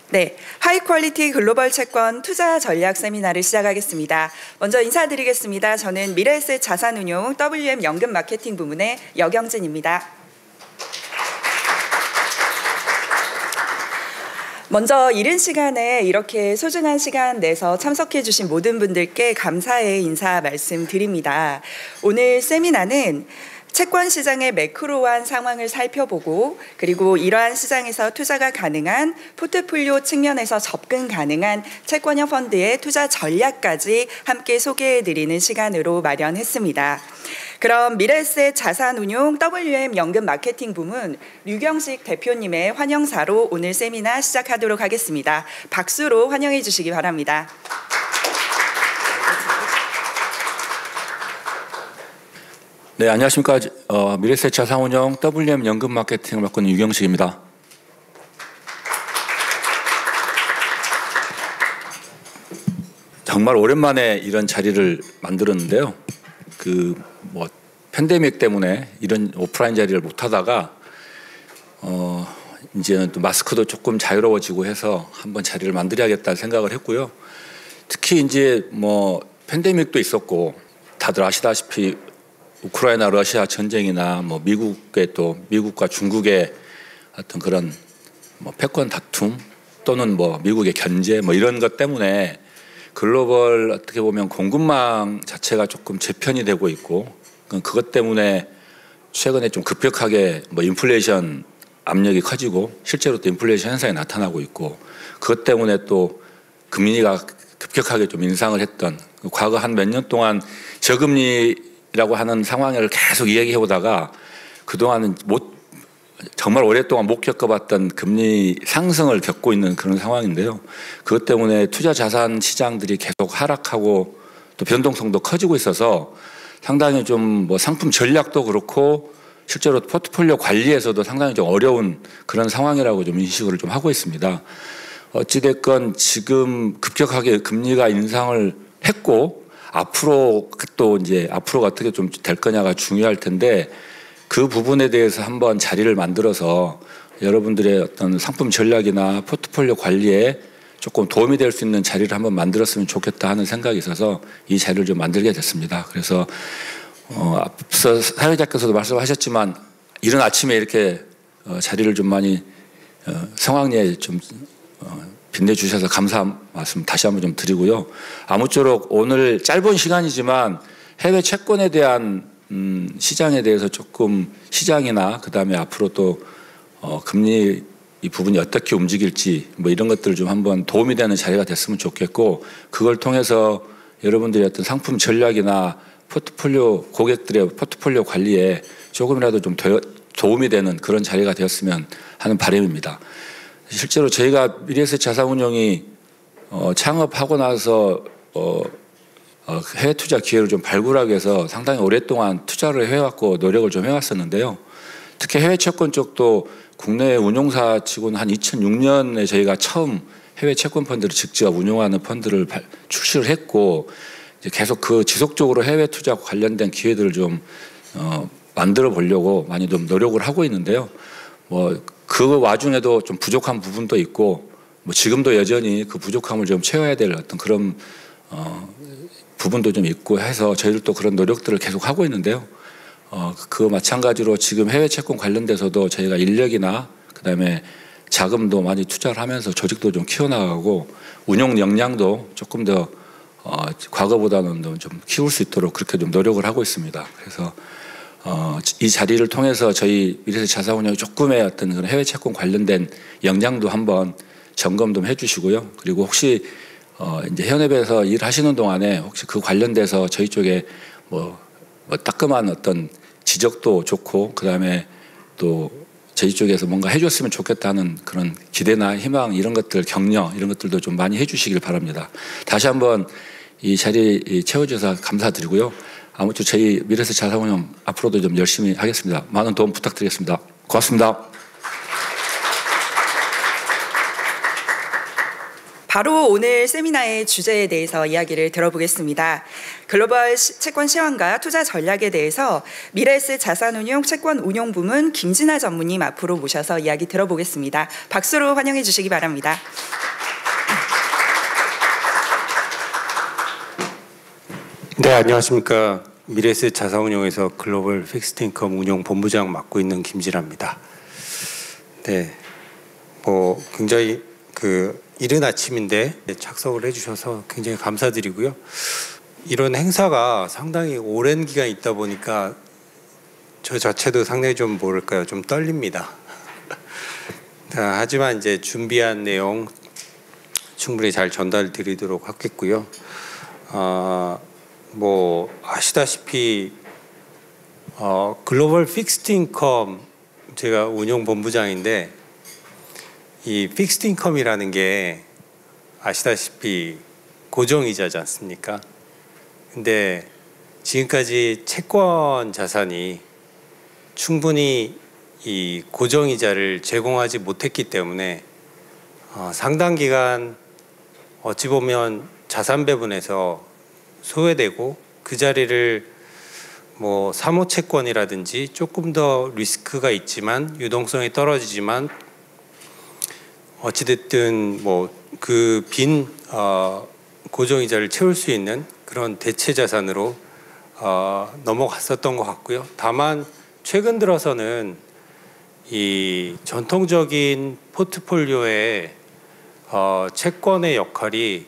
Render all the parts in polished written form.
네, 하이퀄리티 글로벌 채권 투자 전략 세미나를 시작하겠습니다. 먼저 인사드리겠습니다. 저는 미래에셋 자산운용 WM 연금 마케팅 부문의 여경진입니다. 먼저 이른 시간에 이렇게 소중한 시간 내서 참석해 주신 모든 분들께 감사의 인사 말씀드립니다. 오늘 세미나는 채권 시장의 매크로한 상황을 살펴보고 그리고 이러한 시장에서 투자가 가능한 포트폴리오 측면에서 접근 가능한 채권형 펀드의 투자 전략까지 함께 소개해드리는 시간으로 마련했습니다. 그럼 미래에셋 자산운용 WM 연금 마케팅 부문 류경식 대표님의 환영사로 오늘 세미나 시작하도록 하겠습니다. 박수로 환영해 주시기 바랍니다. 네, 안녕하십니까. 미래에셋 자산운용 WM 연금 마케팅을 맡고 있는 유경식입니다. 정말 오랜만에 이런 자리를 만들었는데요. 팬데믹 때문에 이런 오프라인 자리를 못 하다가 이제는 또 마스크도 조금 자유로워지고 해서 한번 자리를 만들어야겠다는 생각을 했고요. 특히 이제 팬데믹도 있었고 다들 아시다시피 우크라이나 러시아 전쟁이나 미국과 중국의 어떤 그런 패권 다툼 또는 미국의 견제 이런 것 때문에 글로벌 어떻게 보면 공급망 자체가 조금 재편이 되고 있고 그것 때문에 최근에 좀 급격하게 인플레이션 압력이 커지고 실제로 또 인플레이션 현상이 나타나고 있고 그것 때문에 또 금리가 급격하게 좀 인상을 했던 과거 한 몇 년 동안 저금리라고 하는 상황을 계속 이야기해 보다가 그동안은 정말 오랫동안 못 겪어봤던 금리 상승을 겪고 있는 그런 상황인데요. 그것 때문에 투자 자산 시장들이 계속 하락하고 또 변동성도 커지고 있어서 상당히 좀 상품 전략도 그렇고 실제로 포트폴리오 관리에서도 상당히 좀 어려운 그런 상황이라고 좀 인식을 좀 하고 있습니다. 어찌됐건 지금 급격하게 금리가 인상을 했고 앞으로가 어떻게 좀 될 거냐가 중요할 텐데 그 부분에 대해서 한번 자리를 만들어서 여러분들의 어떤 상품 전략이나 포트폴리오 관리에 조금 도움이 될 수 있는 자리를 한번 만들었으면 좋겠다 하는 생각이 있어서 이 자리를 좀 만들게 됐습니다. 그래서 앞서 사회자께서도 말씀하셨지만 이른 아침에 이렇게 자리를 좀 많이 성황리에 좀 빛내주셔서 감사 말씀 다시 한번 좀 드리고요. 아무쪼록 오늘 짧은 시간이지만 해외 채권에 대한 시장에 대해서 조금 시장이나 그다음에 앞으로 또 금리 이 부분이 어떻게 움직일지 이런 것들을 좀 한번 도움이 되는 자리가 됐으면 좋겠고 그걸 통해서 여러분들의 어떤 상품 전략이나 포트폴리오 고객들의 포트폴리오 관리에 조금이라도 좀 도움이 되는 그런 자리가 되었으면 하는 바람입니다. 실제로 저희가 미래에셋 자산운용이 창업하고 나서 해외 투자 기회를 좀 발굴하기 위해서 상당히 오랫동안 투자를 해왔고 노력을 좀 해왔었는데요. 특히 해외 채권 쪽도 국내 운용사 치고는 한 2006년에 저희가 처음 해외 채권 펀드를 직접 운용하는 펀드를 출시를 했고 이제 계속 지속적으로 해외 투자 관련된 기회들을 좀 만들어 보려고 많이 좀 노력을 하고 있는데요. 그 와중에도 좀 부족한 부분도 있고 지금도 여전히 그 부족함을 좀 채워야 될 어떤 그런 부분도 좀 있고 해서 저희들도 그런 노력들을 계속 하고 있는데요. 그 마찬가지로 지금 해외 채권 관련돼서도 저희가 인력이나 그다음에 자금도 많이 투자를 하면서 조직도 좀 키워나가고 운용 역량도 조금 더 과거보다는 좀 키울 수 있도록 그렇게 좀 노력을 하고 있습니다. 그래서 이 자리를 통해서 저희 미래에셋 자산운용이 조금의 어떤 그런 해외 채권 관련된 역량도 한번 점검 좀 해주시고요. 그리고 혹시 이제 현업에서 일하시는 동안에 혹시 그 관련돼서 저희 쪽에 따끔한 어떤 지적도 좋고 그다음에 또 저희 쪽에서 뭔가 해줬으면 좋겠다는 그런 기대나 희망 이런 것들 격려 이런 것들도 좀 많이 해주시길 바랍니다. 다시 한번 이 자리 채워주셔서 감사드리고요. 아무튼 저희 미래에셋 자산운용 앞으로도 좀 열심히 하겠습니다. 많은 도움 부탁드리겠습니다. 고맙습니다. 바로 오늘 세미나의 주제에 대해서 이야기를 들어보겠습니다. 글로벌 채권 시황과 투자 전략에 대해서 미래에셋 자산운용 채권운용 부문 김진아 전무님 앞으로 모셔서 이야기 들어보겠습니다. 박수로 환영해 주시기 바랍니다. 네, 안녕하십니까. 미래에셋 자산운용에서 글로벌 픽스드인컴 운용 본부장 맡고 있는 김진아입니다. 네, 굉장히 이른 아침인데 착석을 해주셔서 굉장히 감사드리고요. 이런 행사가 상당히 오랜 기간 있다 보니까 저 자체도 상당히 좀 떨립니다. 하지만 이제 준비한 내용 충분히 잘 전달드리도록 하겠고요. 아시다시피 글로벌 픽스드인컴 제가 운용본부장인데, 이 픽스드인컴이라는 게 아시다시피 고정이자지 않습니까? 근데 지금까지 채권 자산이 충분히 이 고정이자를 제공하지 못했기 때문에 상당 기간 어찌 보면 자산 배분에서 소외되고, 그 자리를 사모채권이라든지 조금 더 리스크가 있지만 유동성이 떨어지지만 어찌됐든 그 빈 고정이자를 채울 수 있는 그런 대체 자산으로 넘어갔었던 것 같고요. 다만 최근 들어서는 이 전통적인 포트폴리오의 채권의 역할이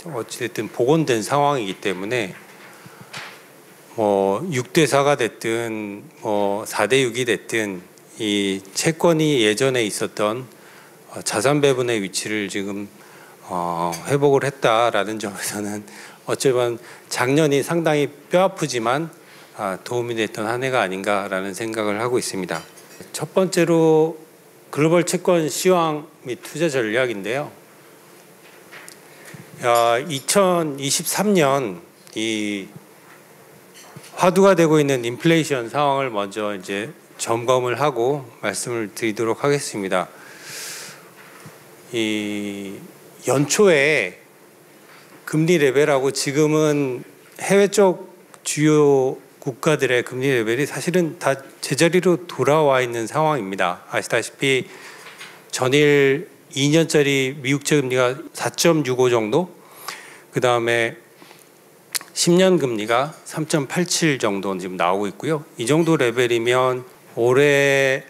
어찌됐든 복원된 상황이기 때문에 6대4가 됐든 4대6이 됐든 이 채권이 예전에 있었던 자산 배분의 위치를 지금 회복을 했다라는 점에서는 어쩌면 작년이 상당히 뼈아프지만 도움이 됐던 한 해가 아닌가라는 생각을 하고 있습니다. 첫 번째로 글로벌 채권 시황 및 투자 전략인데요. 2023년 이 화두가 되고 있는 인플레이션 상황을 먼저 이제 점검을 하고 말씀을 드리도록 하겠습니다. 이 연초에 금리 레벨하고 지금은 해외 쪽 주요 국가들의 금리 레벨이 사실은 다 제자리로 돌아와 있는 상황입니다. 아시다시피 전일 2년짜리 미국채 금리가 4.65 정도, 그 다음에 10년 금리가 3.87 정도 지금 나오고 있고요. 이 정도 레벨이면 올해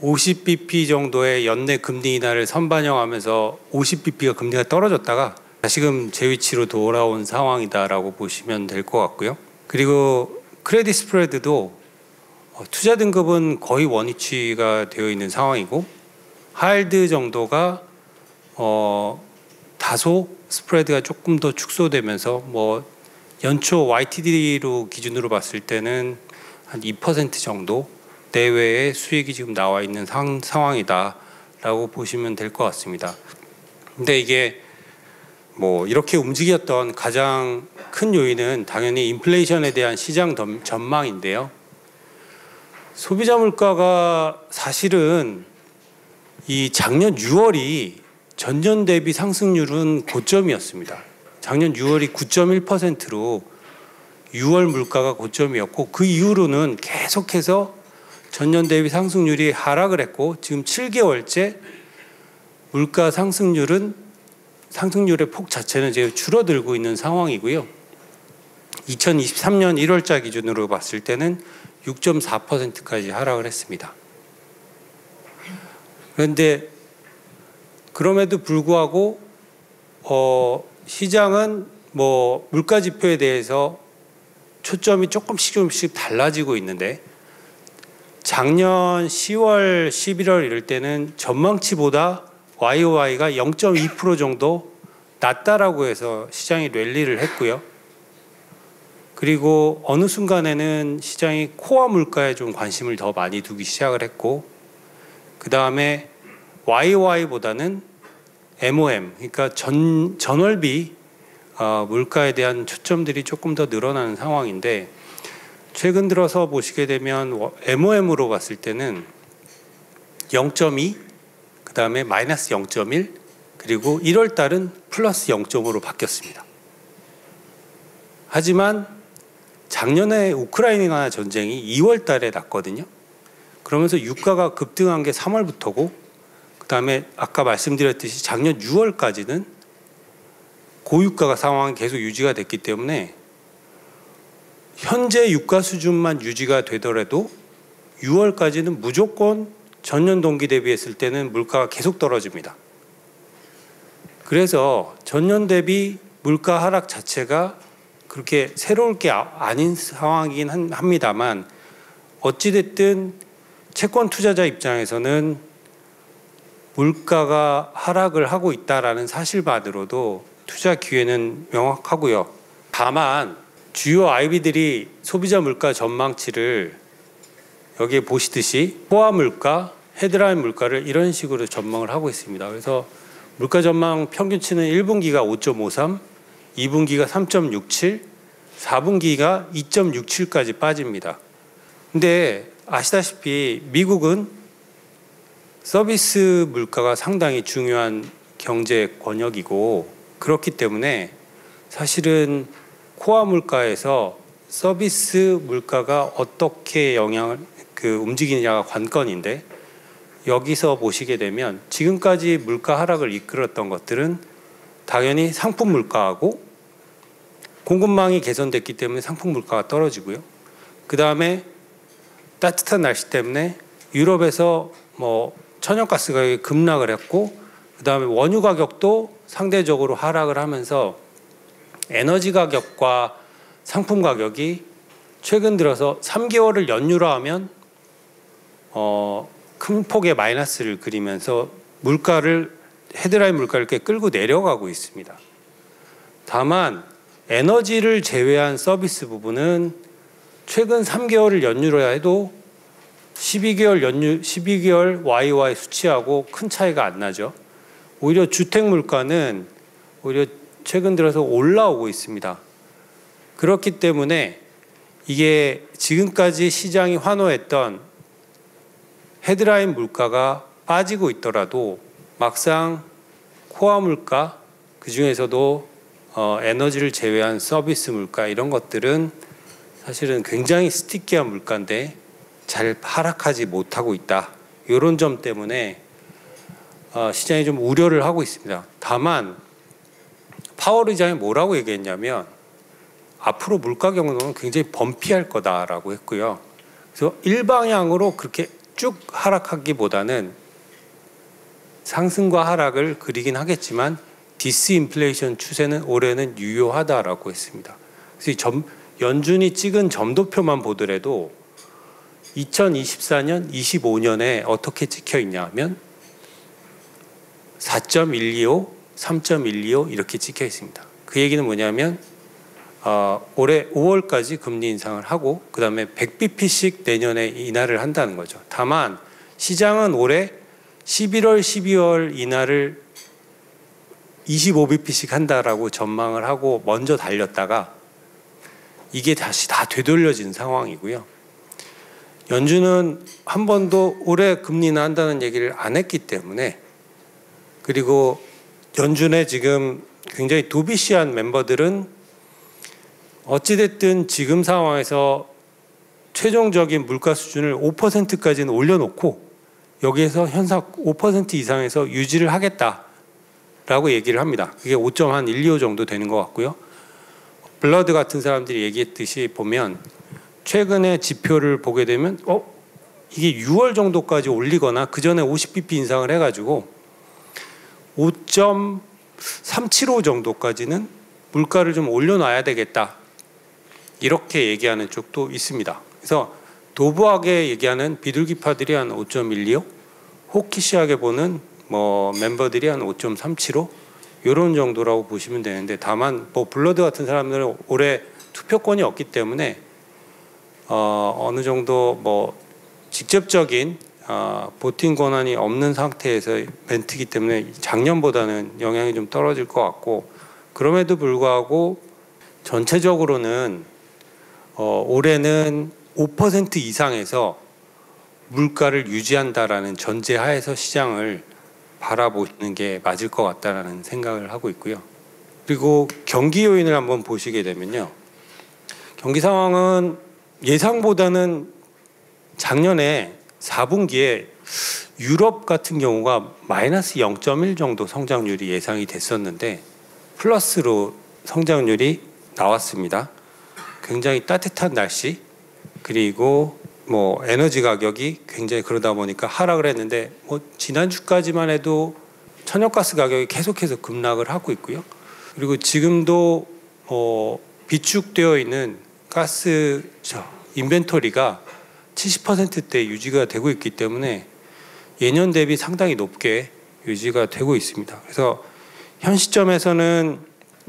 50bp 정도의 연내 금리 인하를 선반영하면서 50bp가 금리가 떨어졌다가 다시금 제 위치로 돌아온 상황이다라고 보시면 될 것 같고요. 그리고 크레딧 스프레드도 투자 등급은 거의 원위치가 되어 있는 상황이고, 하이힐드 정도가 다소 스프레드가 조금 더 축소되면서 연초 YTD로 기준으로 봤을 때는 한 2% 정도 내외의 수익이 지금 나와 있는 상황이다라고 보시면 될 것 같습니다. 근데 이게 이렇게 움직였던 가장 큰 요인은 당연히 인플레이션에 대한 시장 전망인데요. 소비자 물가가 사실은 이 작년 6월이 전년 대비 상승률은 고점이었습니다. 작년 6월이 9.1%로 6월 물가가 고점이었고, 그 이후로는 계속해서 전년 대비 상승률이 하락을 했고, 지금 7개월째 물가 상승률의 폭 자체는 지금 줄어들고 있는 상황이고요. 2023년 1월자 기준으로 봤을 때는 6.4%까지 하락을 했습니다. 그런데 그럼에도 불구하고 시장은 물가 지표에 대해서 초점이 조금씩 달라지고 있는데, 작년 10월, 11월 이럴 때는 전망치보다 YOY가 0.2% 정도 낮다라고 해서 시장이 랠리를 했고요. 그리고 어느 순간에는 시장이 코어 물가에 좀 관심을 더 많이 두기 시작을 했고, 그 다음에 YOY보다는 MOM, 그러니까 전월비 물가에 대한 초점들이 조금 더 늘어나는 상황인데, 최근 들어서 보시게 되면 MOM으로 봤을 때는 0.2, 그 다음에 마이너스 0.1, 그리고 1월 달은 플러스 0.5로 바뀌었습니다. 하지만 작년에 우크라이나 전쟁이 2월 달에 났거든요. 그러면서 유가가 급등한 게 3월부터고 그다음에 아까 말씀드렸듯이 작년 6월까지는 고유가 상황이 계속 유지가 됐기 때문에 현재 유가 수준만 유지가 되더라도 6월까지는 무조건 전년 동기 대비했을 때는 물가가 계속 떨어집니다. 그래서 전년 대비 물가 하락 자체가 그렇게 새로울 게 아닌 상황이긴 합니다만 어찌됐든 채권 투자자 입장에서는 물가가 하락을 하고 있다라는 사실만으로도 투자 기회는 명확하고요. 다만 주요 IB들이 소비자 물가 전망치를 여기에 보시듯이 코아 물가, 헤드라인 물가를 이런 식으로 전망을 하고 있습니다. 그래서 물가 전망 평균치는 1분기가 5.53, 2분기가 3.67, 4분기가 2.67까지 빠집니다. 근데 아시다시피 미국은 서비스 물가가 상당히 중요한 경제 권역이고 그렇기 때문에 사실은 코아 물가에서 서비스 물가가 어떻게 영향을 움직이느냐가 관건인데 여기서 보시게 되면 지금까지 물가 하락을 이끌었던 것들은 당연히 상품 물가하고 공급망이 개선됐기 때문에 상품 물가가 떨어지고요. 그 다음에 따뜻한 날씨 때문에 유럽에서 천연가스 가격이 급락을 했고 그 다음에 원유 가격도 상대적으로 하락을 하면서 에너지 가격과 상품 가격이 최근 들어서 3개월을 연유로 하면 큰 폭의 마이너스를 그리면서 헤드라인 물가를 꽤 끌고 내려가고 있습니다. 다만 에너지를 제외한 서비스 부분은 최근 3개월을 연유로 해도 12개월 YY 수치하고 큰 차이가 안 나죠. 오히려 주택 물가는 오히려 최근 들어서 올라오고 있습니다. 그렇기 때문에 이게 지금까지 시장이 환호했던 헤드라인 물가가 빠지고 있더라도 막상 코어 물가 그중에서도 에너지를 제외한 서비스 물가 이런 것들은 사실은 굉장히 스티키한 물가인데 잘 하락하지 못하고 있다. 이런 점 때문에 시장이 좀 우려를 하고 있습니다. 다만 파월 의장이 뭐라고 얘기했냐면 앞으로 물가 경로는 굉장히 범피할 거다라고 했고요. 그래서 일방향으로 그렇게 쭉 하락하기보다는 상승과 하락을 그리긴 하겠지만 디스인플레이션 추세는 올해는 유효하다라고 했습니다. 그래서 연준이 찍은 점도표만 보더라도 2024년, 25년에 어떻게 찍혀 있냐면 4.125, 3.125 이렇게 찍혀 있습니다. 그 얘기는 뭐냐면 올해 5월까지 금리 인상을 하고 그 다음에 100bp씩 내년에 인하를 한다는 거죠. 다만 시장은 올해 11월, 12월 인하를 25bp씩 한다라고 전망을 하고 먼저 달렸다가 이게 다시 다 되돌려진 상황이고요. 연준은 한 번도 올해 금리 인하한다는 얘기를 안 했기 때문에 그리고 연준의 지금 굉장히 도비시한 멤버들은 어찌됐든 지금 상황에서 최종적인 물가 수준을 5%까지는 올려놓고 여기에서 현상 5% 이상에서 유지를 하겠다라고 얘기를 합니다. 그게 5.125 정도 되는 것 같고요. 블러드 같은 사람들이 얘기했듯이 보면 최근에 지표를 보게 되면 이게 6월 정도까지 올리거나 그 전에 50bp 인상을 해가지고 5.375 정도까지는 물가를 좀 올려놔야 되겠다. 이렇게 얘기하는 쪽도 있습니다. 그래서 도브하게 얘기하는 비둘기파들이 한 5.125, 호키시하게 보는 멤버들이 한 5.375 이런 정도라고 보시면 되는데 다만 블러드 같은 사람들은 올해 투표권이 없기 때문에 어느 정도 직접적인 보팅 권한이 없는 상태에서 멘트이기 때문에 작년보다는 영향이 좀 떨어질 것 같고 그럼에도 불구하고 전체적으로는 올해는 5% 이상에서 물가를 유지한다라는 전제하에서 시장을 바라보시는 게 맞을 것 같다라는 생각을 하고 있고요. 그리고 경기 요인을 한번 보시게 되면요. 경기 상황은 예상보다는 작년에 4분기에 유럽 같은 경우가 마이너스 0.1 정도 성장률이 예상이 됐었는데 플러스로 성장률이 나왔습니다. 굉장히 따뜻한 날씨 그리고 뭐 에너지 가격이 굉장히 그러다 보니까 하락을 했는데 뭐 지난주까지만 해도 천연가스 가격이 계속해서 급락을 하고 있고요. 그리고 지금도 비축되어 있는 가스 인벤토리가 70%대 유지가 되고 있기 때문에 예년 대비 상당히 높게 유지가 되고 있습니다. 그래서 현 시점에서는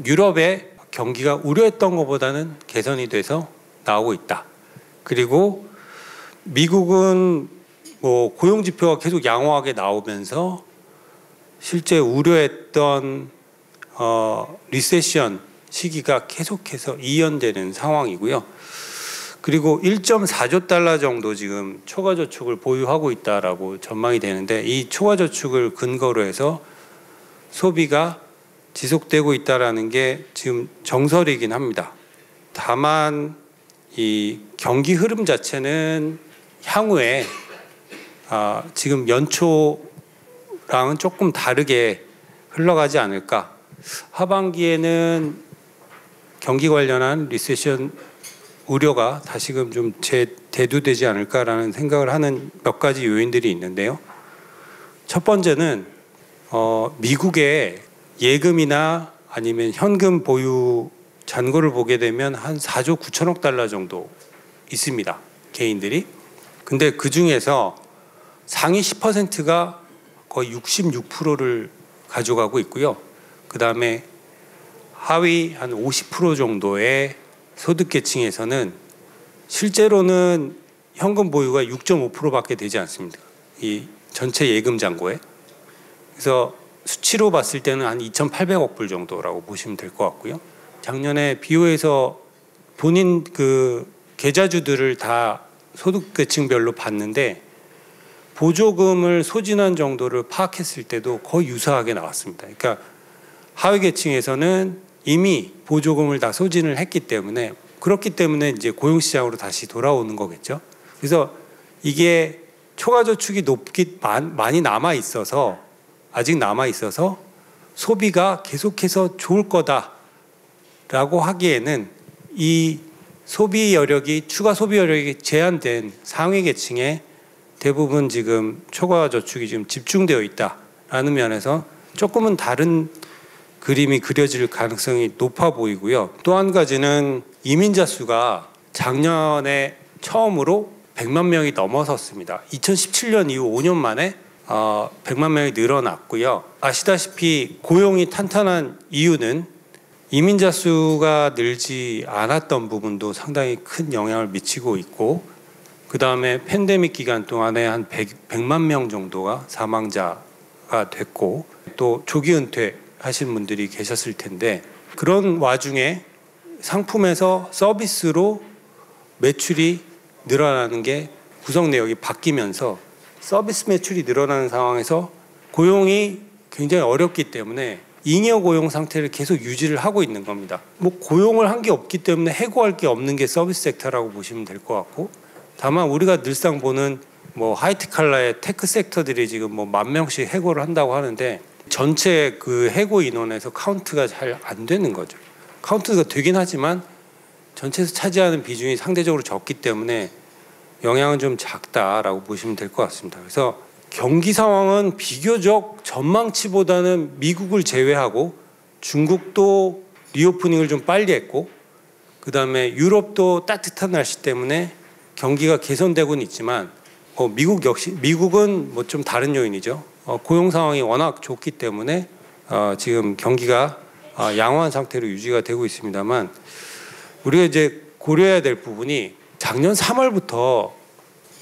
유럽의 경기가 우려했던 것보다는 개선이 돼서 나오고 있다. 그리고 미국은 뭐 고용 지표가 계속 양호하게 나오면서 실제 우려했던 리세션 시기가 계속해서 이연되는 상황이고요. 그리고 1.4조 달러 정도 지금 초과 저축을 보유하고 있다라고 전망이 되는데 이 초과 저축을 근거로 해서 소비가 지속되고 있다라는 게 지금 정설이긴 합니다. 다만 이 경기 흐름 자체는 향후에 지금 연초랑은 조금 다르게 흘러가지 않을까. 하반기에는 경기 관련한 리세션 우려가 다시금 좀 대두되지 않을까라는 생각을 하는 몇 가지 요인들이 있는데요. 첫 번째는 미국의 예금이나 아니면 현금 보유 잔고를 보게 되면 한 4조 9천억 달러 정도 있습니다. 개인들이. 근데 그 중에서 상위 10%가 거의 66%를 가져가고 있고요. 그 다음에 하위 한 50% 정도의 소득계층에서는 실제로는 현금 보유가 6.5%밖에 되지 않습니다. 이 전체 예금 잔고에. 그래서 수치로 봤을 때는 한 2,800억 불 정도라고 보시면 될 것 같고요. 작년에 비오에서 본인 그 계좌주들을 다 소득계층별로 봤는데 보조금을 소진한 정도를 파악했을 때도 거의 유사하게 나왔습니다. 그러니까 하위 계층에서는 이미 보조금을 다 소진을 했기 때문에 그렇기 때문에 이제 고용시장으로 다시 돌아오는 거겠죠. 그래서 이게 초과저축이 많이 남아 있어서 아직 남아 있어서 소비가 계속해서 좋을 거다라고 하기에는 이 소비 여력이 추가 소비 여력이 제한된 상위 계층에 대부분 지금 초과저축이 지금 집중되어 있다라는 면에서 조금은 다른 그림이 그려질 가능성이 높아 보이고요. 또 한 가지는 이민자 수가 작년에 처음으로 100만 명이 넘어섰습니다. 2017년 이후 5년 만에 100만 명이 늘어났고요. 아시다시피 고용이 탄탄한 이유는 이민자 수가 늘지 않았던 부분도 상당히 큰 영향을 미치고 있고 그 다음에 팬데믹 기간 동안에 한 100만 명 정도가 사망자가 됐고 또 조기 은퇴하신 분들이 계셨을 텐데 그런 와중에 상품에서 서비스로 매출이 늘어나는 게 구성 내역이 바뀌면서 서비스 매출이 늘어나는 상황에서 고용이 굉장히 어렵기 때문에 잉여 고용 상태를 계속 유지를 하고 있는 겁니다. 뭐 고용을 한 게 없기 때문에 해고할 게 없는 게 서비스 섹터라고 보시면 될 것 같고 다만 우리가 늘상 보는 뭐 하이트 칼라의 테크 섹터들이 지금 뭐 10,000명씩 해고를 한다고 하는데 전체 그 해고 인원에서 카운트가 잘 안 되는 거죠. 카운트가 되긴 하지만 전체에서 차지하는 비중이 상대적으로 적기 때문에 영향은 좀 작다라고 보시면 될 것 같습니다. 그래서 경기 상황은 비교적 전망치보다는 미국을 제외하고 중국도 리오프닝을 좀 빨리 했고 그 다음에 유럽도 따뜻한 날씨 때문에 경기가 개선되고는 있지만 미국은 뭐 좀 다른 요인이죠. 고용 상황이 워낙 좋기 때문에 지금 경기가 양호한 상태로 유지가 되고 있습니다만 우리가 이제 고려해야 될 부분이 작년 3월부터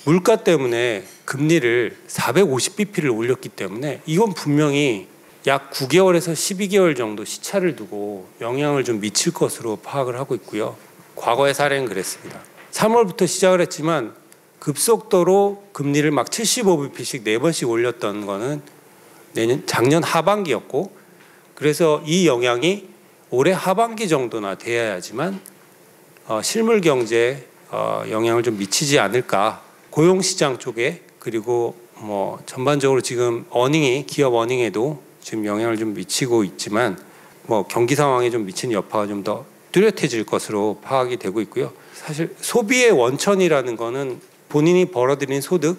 물가 때문에 금리를 450bp를 올렸기 때문에 이건 분명히 약 9개월에서 12개월 정도 시차를 두고 영향을 좀 미칠 것으로 파악을 하고 있고요. 과거의 사례는 그랬습니다. 3월부터 시작을 했지만 급속도로 금리를 막 75bp씩 4번씩 올렸던 거는 작년 하반기였고 그래서 이 영향이 올해 하반기 정도나 돼야지만 실물 경제에 영향을 좀 미치지 않을까. 고용 시장 쪽에 그리고 뭐 전반적으로 지금 기업 어닝에도 지금 영향을 좀 미치고 있지만 뭐 경기 상황에 좀 미치는 여파가 좀 더 뚜렷해질 것으로 파악이 되고 있고요. 사실 소비의 원천이라는 거는 본인이 벌어들인 소득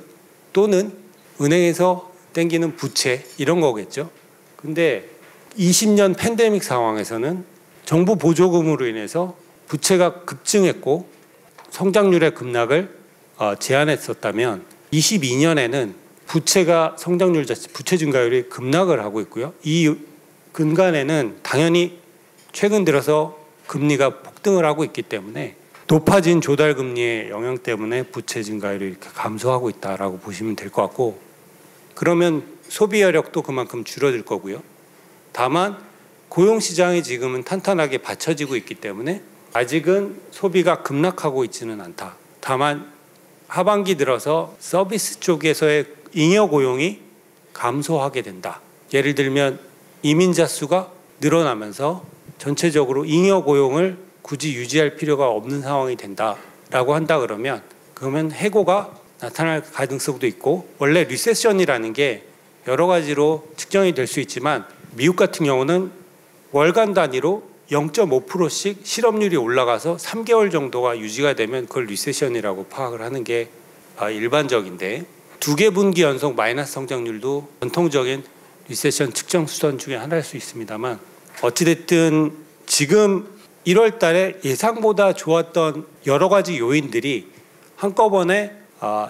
또는 은행에서 땡기는 부채 이런 거겠죠. 근데 20년 팬데믹 상황에서는 정부 보조금으로 인해서 부채가 급증했고 성장률의 급락을 제한했었다면 22년에는 부채가 성장률 자체 부채 증가율이 급락을 하고 있고요. 이 근간에는 당연히 최근 들어서 금리가 폭등을 하고 있기 때문에 높아진 조달 금리의 영향 때문에 부채 증가율이 이렇게 감소하고 있다라고 보시면 될 것 같고, 그러면 소비 여력도 그만큼 줄어들 거고요. 다만 고용 시장이 지금은 탄탄하게 받쳐지고 있기 때문에 아직은 소비가 급락하고 있지는 않다. 다만 하반기 들어서 서비스 쪽에서의 잉여 고용이 감소하게 된다. 예를 들면 이민자 수가 늘어나면서 전체적으로 잉여 고용을 굳이 유지할 필요가 없는 상황이 된다라고 한다 그러면 해고가 나타날 가능성도 있고, 원래 리세션이라는 게 여러 가지로 측정이 될 수 있지만 미국 같은 경우는 월간 단위로 0.5%씩 실업률이 올라가서 3개월 정도가 유지가 되면 그걸 리세션이라고 파악을 하는 게 일반적인데, 2개 분기 연속 마이너스 성장률도 전통적인 리세션 측정 수단 중에 하나일 수 있습니다만, 어찌됐든 지금 1월 달에 예상보다 좋았던 여러 가지 요인들이 한꺼번에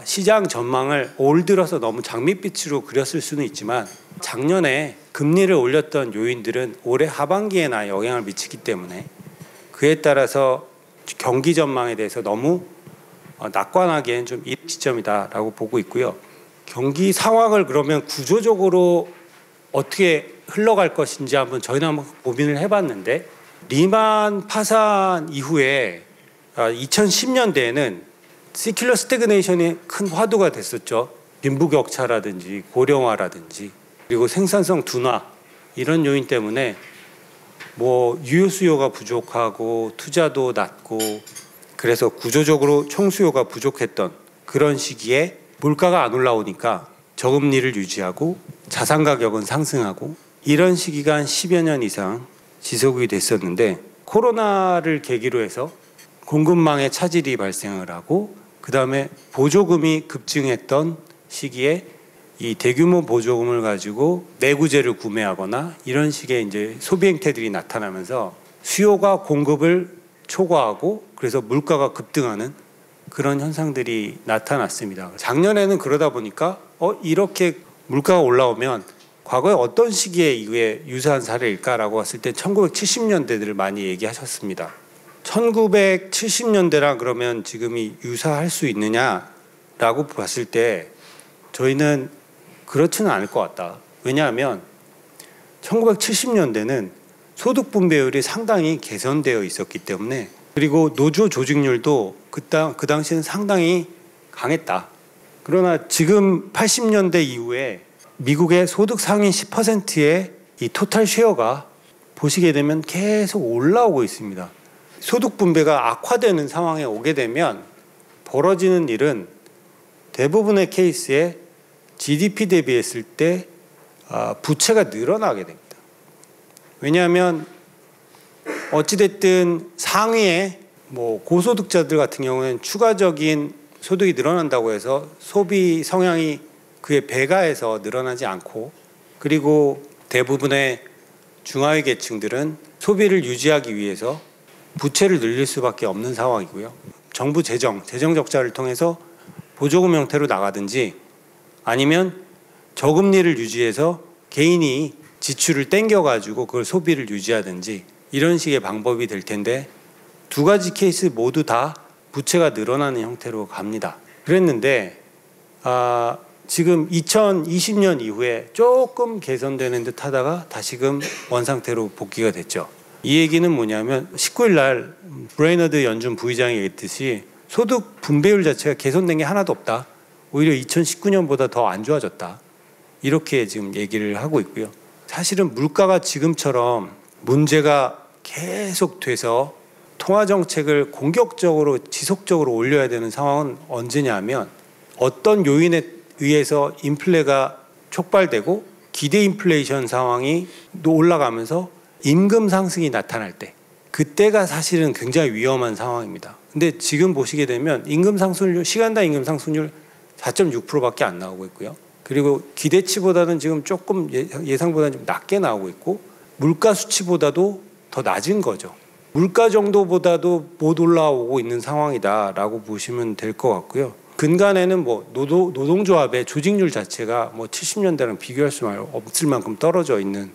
시장 전망을 올 들어서 너무 장밋빛으로 그렸을 수는 있지만, 작년에 금리를 올렸던 요인들은 올해 하반기에나 영향을 미치기 때문에 그에 따라서 경기 전망에 대해서 너무 낙관하기엔 좀 이른 시점이다라고 보고 있고요. 경기 상황을 그러면 구조적으로 어떻게 흘러갈 것인지 저희는 한번 고민을 해봤는데, 리만 파산 이후에 2010년대에는 시큘러 스태그네이션이 큰 화두가 됐었죠. 빈부격차라든지 고령화라든지 그리고 생산성 둔화 이런 요인 때문에 뭐 유효 수요가 부족하고 투자도 낮고 그래서 구조적으로 총수요가 부족했던 그런 시기에 물가가 안 올라오니까 저금리를 유지하고 자산 가격은 상승하고 이런 시기가 한 10여 년 이상 지속이 됐었는데, 코로나를 계기로 해서 공급망에 차질이 발생을 하고 그 다음에 보조금이 급증했던 시기에 이 대규모 보조금을 가지고 내구재를 구매하거나 이런 식의 이제 소비 행태들이 나타나면서 수요가 공급을 초과하고 그래서 물가가 급등하는 그런 현상들이 나타났습니다. 작년에는 그러다 보니까 이렇게 물가가 올라오면 과거에 어떤 시기에 이게 유사한 사례일까라고 봤을 때 1970년대들을 많이 얘기하셨습니다. 1970년대랑 그러면 지금이 유사할 수 있느냐라고 봤을 때 저희는 그렇지는 않을 것 같다. 왜냐하면 1970년대는 소득 분배율이 상당히 개선되어 있었기 때문에, 그리고 노조 조직률도 그 당시에는 상당히 강했다. 그러나 지금 80년대 이후에 미국의 소득 상위 10%의 이 토탈 쉐어가 보시게 되면 계속 올라오고 있습니다. 소득 분배가 악화되는 상황에 오게 되면 벌어지는 일은 대부분의 케이스에 GDP 대비했을 때 부채가 늘어나게 됩니다. 왜냐하면 어찌됐든 상위에 뭐 고소득자들 같은 경우는 추가적인 소득이 늘어난다고 해서 소비 성향이 그에 배가해서 늘어나지 않고, 그리고 대부분의 중하위 계층들은 소비를 유지하기 위해서 부채를 늘릴 수밖에 없는 상황이고요. 정부 재정 적자를 통해서 보조금 형태로 나가든지 아니면 저금리를 유지해서 개인이 지출을 땡겨가지고 그걸 소비를 유지하든지 이런 식의 방법이 될 텐데, 두 가지 케이스 모두 다 부채가 늘어나는 형태로 갑니다. 그랬는데 지금 2020년 이후에 조금 개선되는 듯 하다가 다시금 원상태로 복귀가 됐죠. 이 얘기는 뭐냐면 19일 날 브레이너드 연준 부의장이 얘기했듯이 소득 분배율 자체가 개선된 게 하나도 없다. 오히려 2019년보다 더 안 좋아졌다. 이렇게 지금 얘기를 하고 있고요. 사실은 물가가 지금처럼 문제가 계속 돼서 통화 정책을 공격적으로 지속적으로 올려야 되는 상황은 언제냐면 어떤 요인에 의해서 인플레가 촉발되고 기대 인플레이션 상황이 올라가면서 임금 상승이 나타날 때, 그때가 사실은 굉장히 위험한 상황입니다. 근데 지금 보시게 되면 임금 상승률, 시간당 임금 상승률 4.6%밖에 안 나오고 있고요. 그리고 기대치보다는 지금 조금 예상보다는 좀 낮게 나오고 있고, 물가 수치보다도 더 낮은 거죠. 물가 정도보다도 못 올라오고 있는 상황이다라고 보시면 될 것 같고요. 근간에는 뭐 노동조합의 조직률 자체가 뭐 70년대랑 비교할 수 없을 만큼 떨어져 있는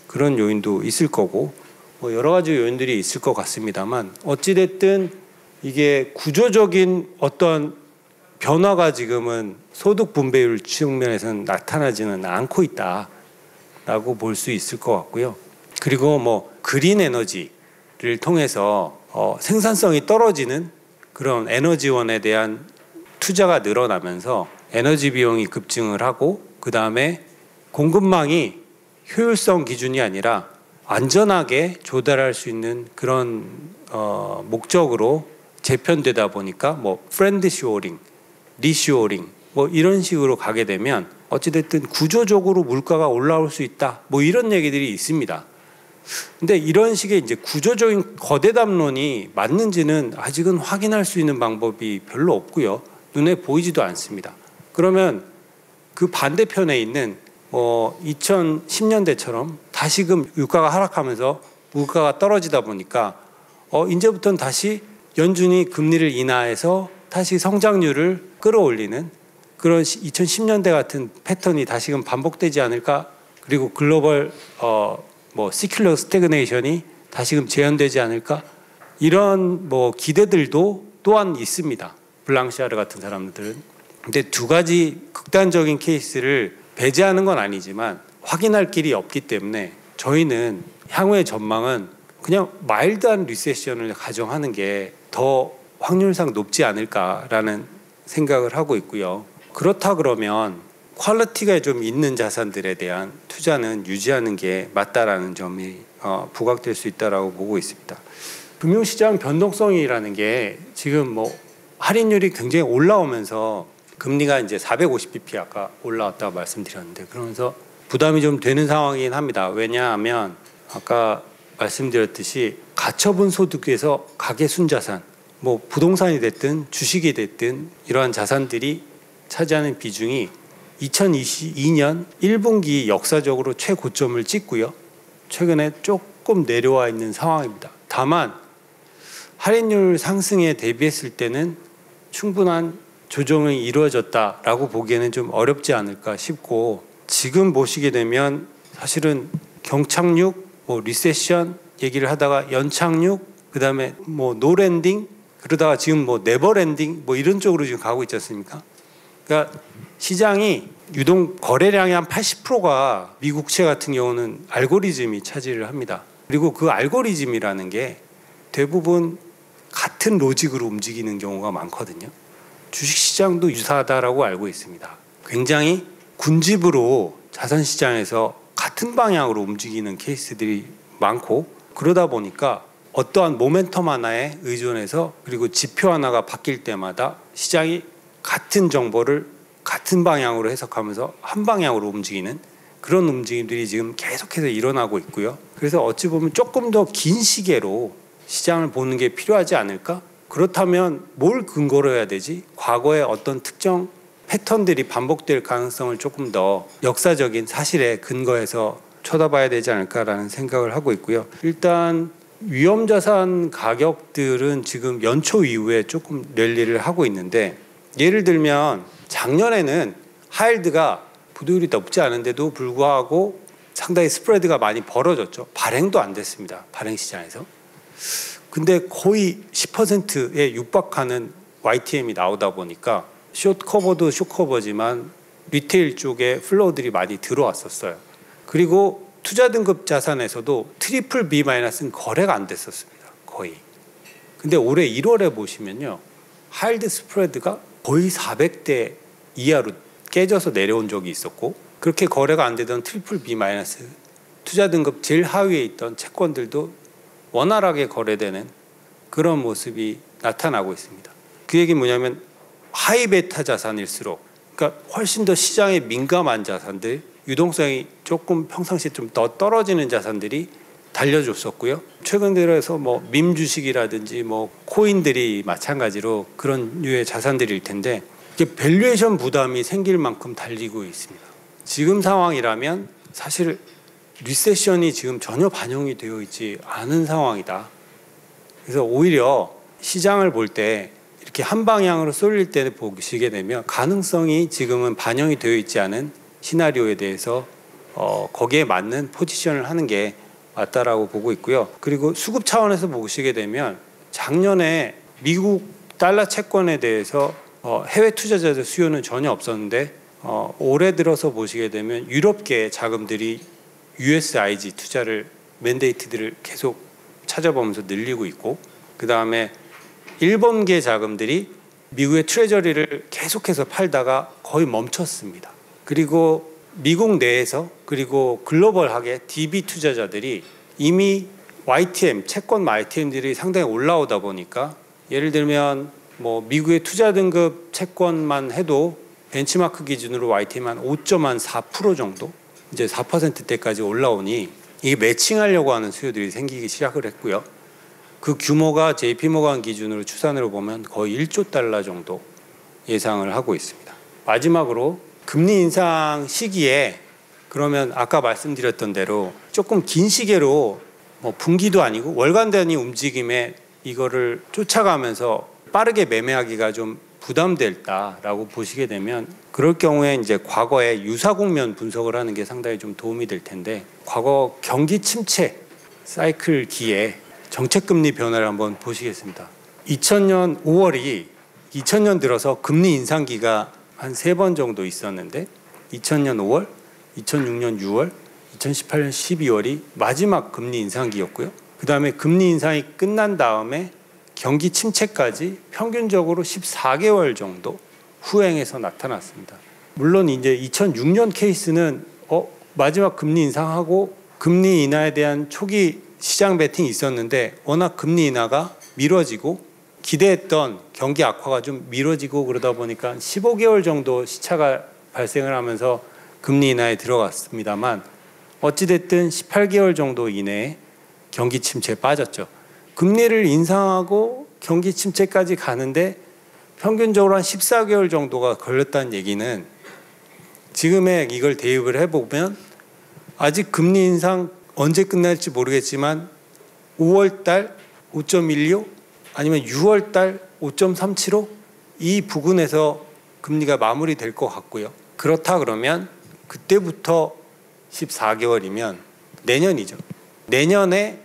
그런 요인도 있을 거고, 뭐 여러 가지 요인들이 있을 것 같습니다만, 어찌됐든 이게 구조적인 어떤 변화가 지금은 소득 분배율 측면에서는 나타나지는 않고 있다라고 볼 수 있을 것 같고요. 그리고 뭐 그린 에너지를 통해서 생산성이 떨어지는 그런 에너지원에 대한 투자가 늘어나면서 에너지 비용이 급증을 하고, 그 다음에 공급망이 효율성 기준이 아니라 안전하게 조달할 수 있는 그런 목적으로 재편되다 보니까 뭐 프렌드 쇼어링, 리쇼어링 뭐 이런 식으로 가게 되면 어찌됐든 구조적으로 물가가 올라올 수 있다, 뭐 이런 얘기들이 있습니다. 근데 이런 식의 이제 구조적인 거대 담론이 맞는지는 아직은 확인할 수 있는 방법이 별로 없고요. 눈에 보이지도 않습니다. 그러면 그 반대편에 있는 2010년대처럼 다시금 유가가 하락하면서 물가가 떨어지다 보니까 이제부터는 다시 연준이 금리를 인하해서 다시 성장률을 끌어올리는 그런 2010년대 같은 패턴이 다시금 반복되지 않을까? 그리고 글로벌 시큘러 스태그네이션이 다시금 재현되지 않을까? 이런 기대들도 또한 있습니다. 블랑시아르 같은 사람들은. 근데 두 가지 극단적인 케이스를 배제하는 건 아니지만 확인할 길이 없기 때문에 저희는 향후의 전망은 그냥 마일드한 리세션을 가정하는 게 더 확률상 높지 않을까라는 생각을 하고 있고요. 그렇다 그러면 퀄리티가 좀 있는 자산들에 대한 투자는 유지하는 게 맞다라는 점이 부각될 수 있다라고 보고 있습니다. 금융시장 변동성이라는 게 지금 할인율이 굉장히 올라오면서 금리가 이제 450bp 아까 올라왔다고 말씀드렸는데, 그러면서 부담이 좀 되는 상황이긴 합니다. 왜냐하면 아까 말씀드렸듯이 가처분 소득에서 가계 순자산, 부동산이 됐든 주식이 됐든 이러한 자산들이 차지하는 비중이 2022년 1분기 역사적으로 최고점을 찍고요. 최근에 조금 내려와 있는 상황입니다. 다만 할인율 상승에 대비했을 때는 충분한 조정이 이루어졌다라고 보기에는 좀 어렵지 않을까 싶고, 지금 보시게 되면 사실은 경착륙, 리세션 얘기를 하다가 연착륙, 그 다음에 노랜딩, 그러다가 지금 네버랜딩 이런 쪽으로 지금 가고 있지 않습니까? 그러니까 시장이 유동 거래량의 한 80%가 미국채 같은 경우는 알고리즘이 차지를 합니다. 그리고 그 알고리즘이라는 게 대부분 같은 로직으로 움직이는 경우가 많거든요. 주식시장도 유사하다라고 알고 있습니다. 굉장히 군집으로 자산시장에서 같은 방향으로 움직이는 케이스들이 많고, 그러다 보니까 어떠한 모멘텀 하나에 의존해서, 그리고 지표 하나가 바뀔 때마다 시장이 같은 정보를 같은 방향으로 해석하면서 한 방향으로 움직이는 그런 움직임들이 지금 계속해서 일어나고 있고요. 그래서 어찌 보면 조금 더 긴 시계로 시장을 보는 게 필요하지 않을까? 그렇다면 뭘 근거로 해야 되지? 과거의 어떤 특정 패턴들이 반복될 가능성을 조금 더 역사적인 사실에 근거해서 쳐다봐야 되지 않을까라는 생각을 하고 있고요. 일단 위험자산 가격들은 지금 연초 이후에 조금 랠리를 하고 있는데, 예를 들면 작년에는 하이힐드가 부도율이 높지 않은데도 불구하고 상당히 스프레드가 많이 벌어졌죠. 발행도 안 됐습니다. 발행시장에서. 근데 거의 10%에 육박하는 YTM이 나오다 보니까 숏 커버도 숏 커버지만 리테일 쪽에 플로우들이 많이 들어왔었어요. 그리고 투자 등급 자산에서도 트리플 B-는 거래가 안 됐었습니다. 거의. 근데 올해 1월에 보시면요, 하이힐드 스프레드가 거의 400대 이하로 깨져서 내려온 적이 있었고, 그렇게 거래가 안 되던 트리플 B- 투자 등급 제일 하위에 있던 채권들도 원활하게 거래되는 그런 모습이 나타나고 있습니다. 그 얘기는 뭐냐면 하이 베타 자산일수록, 그러니까 훨씬 더 시장에 민감한 자산들, 유동성이 조금 평상시에 좀 더 떨어지는 자산들이 달려줬었고요. 최근 들어서 뭐 밈 주식이라든지 뭐 코인들이 마찬가지로 그런 류의 자산들일 텐데, 이게 밸류에이션 부담이 생길 만큼 달리고 있습니다. 지금 상황이라면 사실 리세션이 지금 전혀 반영이 되어 있지 않은 상황이다. 그래서 오히려 시장을 볼 때 이렇게 한 방향으로 쏠릴 때 보시게 되면 가능성이 지금은 반영이 되어 있지 않은 시나리오에 대해서 거기에 맞는 포지션을 하는 게 맞다라고 보고 있고요. 그리고 수급 차원에서 보시게 되면 작년에 미국 달러 채권에 대해서 해외 투자자들 수요는 전혀 없었는데 올해 들어서 보시게 되면 유럽계 자금들이 USIG 투자를 맨데이트들을 계속 찾아보면서 늘리고 있고, 그 다음에 일본계 자금들이 미국의 트레저리를 계속해서 팔다가 거의 멈췄습니다. 그리고 미국 내에서 그리고 글로벌하게 DB 투자자들이 이미 YTM, 채권 YTM들이 상당히 올라오다 보니까, 예를 들면 뭐 미국의 투자 등급 채권만 해도 벤치마크 기준으로 YTM 한 5.4% 정도, 이제 4%대까지 올라오니 이게 매칭하려고 하는 수요들이 생기기 시작을 했고요. 그 규모가 JP모간 기준으로 추산으로 보면 거의 1조 달러 정도 예상을 하고 있습니다. 마지막으로 금리 인상 시기에, 그러면 아까 말씀드렸던 대로 조금 긴 시계로 뭐 분기도 아니고 월간 단위 움직임에 이거를 쫓아가면서 빠르게 매매하기가 좀 부담될다라고 보시게 되면, 그럴 경우에 이제 과거의 유사 국면 분석을 하는 게 상당히 좀 도움이 될 텐데, 과거 경기 침체 사이클기에 정책금리 변화를 한번 보시겠습니다. 2000년 5월이 2000년 들어서 금리 인상기가 한 3번 정도 있었는데, 2000년 5월, 2006년 6월, 2018년 12월이 마지막 금리 인상기였고요. 그 다음에 금리 인상이 끝난 다음에 경기 침체까지 평균적으로 14개월 정도 후행해서 나타났습니다. 물론 이제 2006년 케이스는 마지막 금리 인상하고 금리 인하에 대한 초기 시장 베팅이 있었는데, 워낙 금리 인하가 미뤄지고 기대했던 경기 악화가 좀 미뤄지고 그러다 보니까 15개월 정도 시차가 발생을 하면서 금리 인하에 들어갔습니다만, 어찌됐든 18개월 정도 이내에 경기 침체에 빠졌죠. 금리를 인상하고 경기 침체까지 가는데 평균적으로 한 14개월 정도가 걸렸다는 얘기는, 지금의 이걸 대입을 해보면 아직 금리 인상 언제 끝날지 모르겠지만 5월달 5.12 아니면 6월달 5.375 이 부근에서 금리가 마무리될 것 같고요. 그렇다 그러면 그때부터 14개월이면 내년이죠. 내년에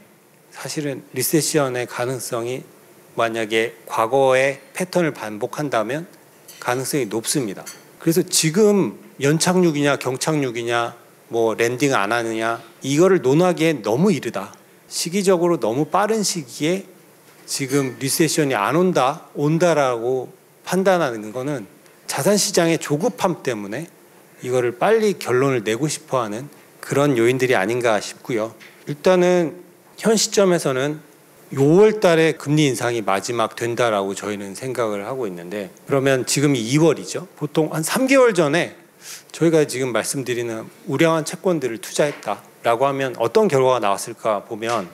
사실은 리세션의 가능성이, 만약에 과거의 패턴을 반복한다면 가능성이 높습니다. 그래서 지금 연착륙이냐 경착륙이냐 뭐 랜딩 안 하느냐 이거를 논하기에 너무 이르다. 시기적으로 너무 빠른 시기에 지금 리세션이 안 온다라고 판단하는 거는 자산시장의 조급함 때문에 이거를 빨리 결론을 내고 싶어하는 그런 요인들이 아닌가 싶고요. 일단은 현 시점에서는 5월 달에 금리 인상이 마지막 된다라고 저희는 생각을 하고 있는데, 그러면 지금이 2월이죠. 보통 한 3개월 전에 저희가 지금 말씀드리는 우량한 채권들을 투자했다라고 하면 어떤 결과가 나왔을까 보면,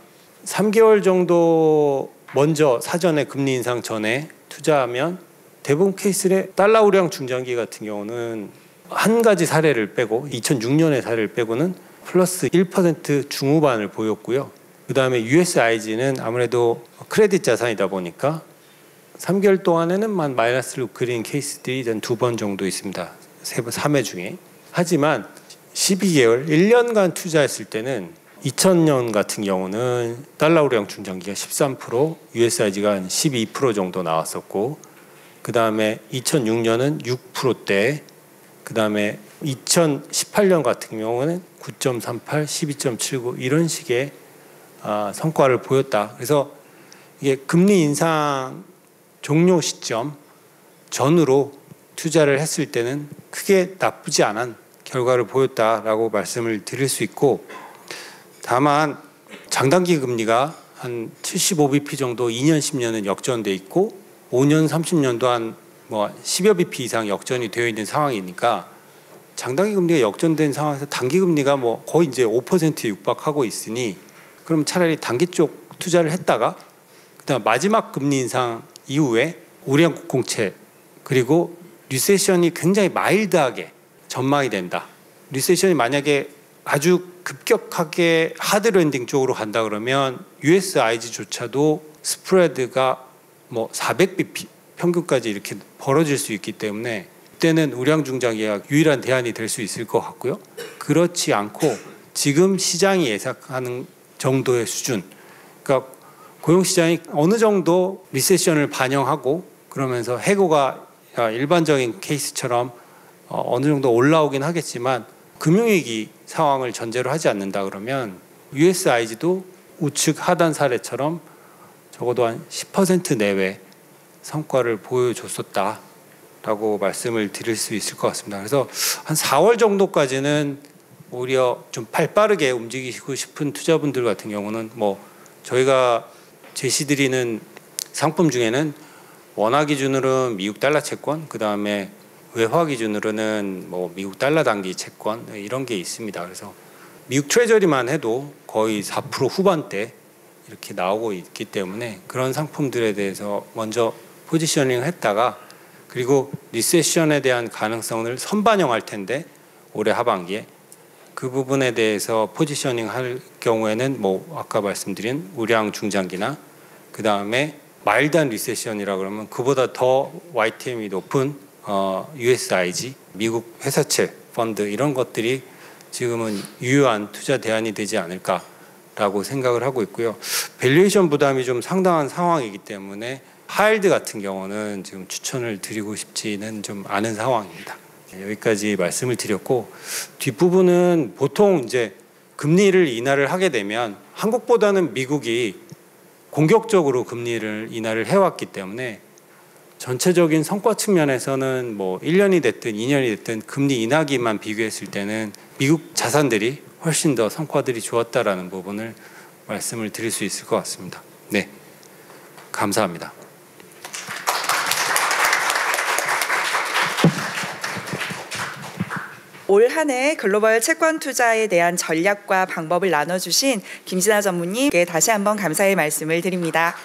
3개월 정도 먼저 사전에 금리 인상 전에 투자하면 대부분 케이스의 달러 우량 중장기 같은 경우는 한 가지 사례를 빼고 2006년의 사례를 빼고는 플러스 1% 중후반을 보였고요. 그 다음에 USIG는 아무래도 크레딧 자산이다 보니까 3개월 동안에는 마이너스를 그린 케이스들이 한 2번 정도 있습니다. 3회 중에. 하지만 12개월, 1년간 투자했을 때는 2000년 같은 경우는 달러 우량 중장기가 13%, USIG가 한 12% 정도 나왔었고, 그 다음에 2006년은 6%대, 그 다음에 2018년 같은 경우는 9.38, 12.79 이런 식의 성과를 보였다. 그래서 이게 금리 인상 종료 시점 전후로 투자를 했을 때는 크게 나쁘지 않은 결과를 보였다라고 말씀을 드릴 수 있고, 다만 장단기 금리가 한 75bp 정도 2년 10년은 역전돼 있고 5년 30년도 한 뭐 10여 bp 이상 역전이 되어 있는 상황이니까 장단기 금리가 역전된 상황에서 단기 금리가 뭐 거의 이제 5%에 육박하고 있으니 그럼 차라리 단기 쪽 투자를 했다가 그다음 마지막 금리 인상 이후에 우량 공채 그리고 리세션이 굉장히 마일드하게 전망이 된다. 리세션이 만약에 아주 급격하게 하드 랜딩 쪽으로 간다 그러면 US IG조차도 스프레드가 뭐 400bp 평균까지 이렇게 벌어질 수 있기 때문에 그때는 우량 중장 계약 유일한 대안이 될 수 있을 것 같고요. 그렇지 않고 지금 시장이 예상하는 정도의 수준, 그러니까 고용 시장이 어느 정도 리세션을 반영하고 그러면서 해고가 일반적인 케이스처럼 어느 정도 올라오긴 하겠지만 금융위기 상황을 전제로 하지 않는다 그러면 US IG도 우측 하단 사례처럼 적어도 한 10% 내외 성과를 보여줬었다라고 말씀을 드릴 수 있을 것 같습니다. 그래서 한 4월 정도까지는 오히려 좀 발빠르게 움직이시고 싶은 투자분들 같은 경우는 뭐 저희가 제시드리는 상품 중에는 원화 기준으로는 미국 달러 채권, 그 다음에 외화 기준으로는 뭐 미국 달러 단기 채권 이런 게 있습니다. 그래서 미국 트레저리만 해도 거의 4% 후반대 이렇게 나오고 있기 때문에 그런 상품들에 대해서 먼저 포지셔닝을 했다가 그리고 리세션에 대한 가능성을 선반영할 텐데 올해 하반기에 그 부분에 대해서 포지셔닝 할 경우에는 뭐 아까 말씀드린 우량 중장기나 그 다음에 마일드한 리세션이라 그러면 그보다 더 YTM이 높은 USIG, 미국 회사채 펀드 이런 것들이 지금은 유효한 투자 대안이 되지 않을까라고 생각을 하고 있고요. 밸류에이션 부담이 좀 상당한 상황이기 때문에 하일드 같은 경우는 지금 추천을 드리고 싶지는 좀 않은 상황입니다. 여기까지 말씀을 드렸고 뒷부분은 보통 이제 금리를 인하를 하게 되면 한국보다는 미국이 공격적으로 금리를 인하를 해왔기 때문에 전체적인 성과 측면에서는 뭐 1년이 됐든 2년이 됐든 금리 인하기만 비교했을 때는 미국 자산들이 훨씬 더 성과들이 좋았다라는 부분을 말씀을 드릴 수 있을 것 같습니다. 네, 감사합니다. 올 한 해 글로벌 채권 투자에 대한 전략과 방법을 나눠주신 김진아 전무님께 다시 한번 감사의 말씀을 드립니다.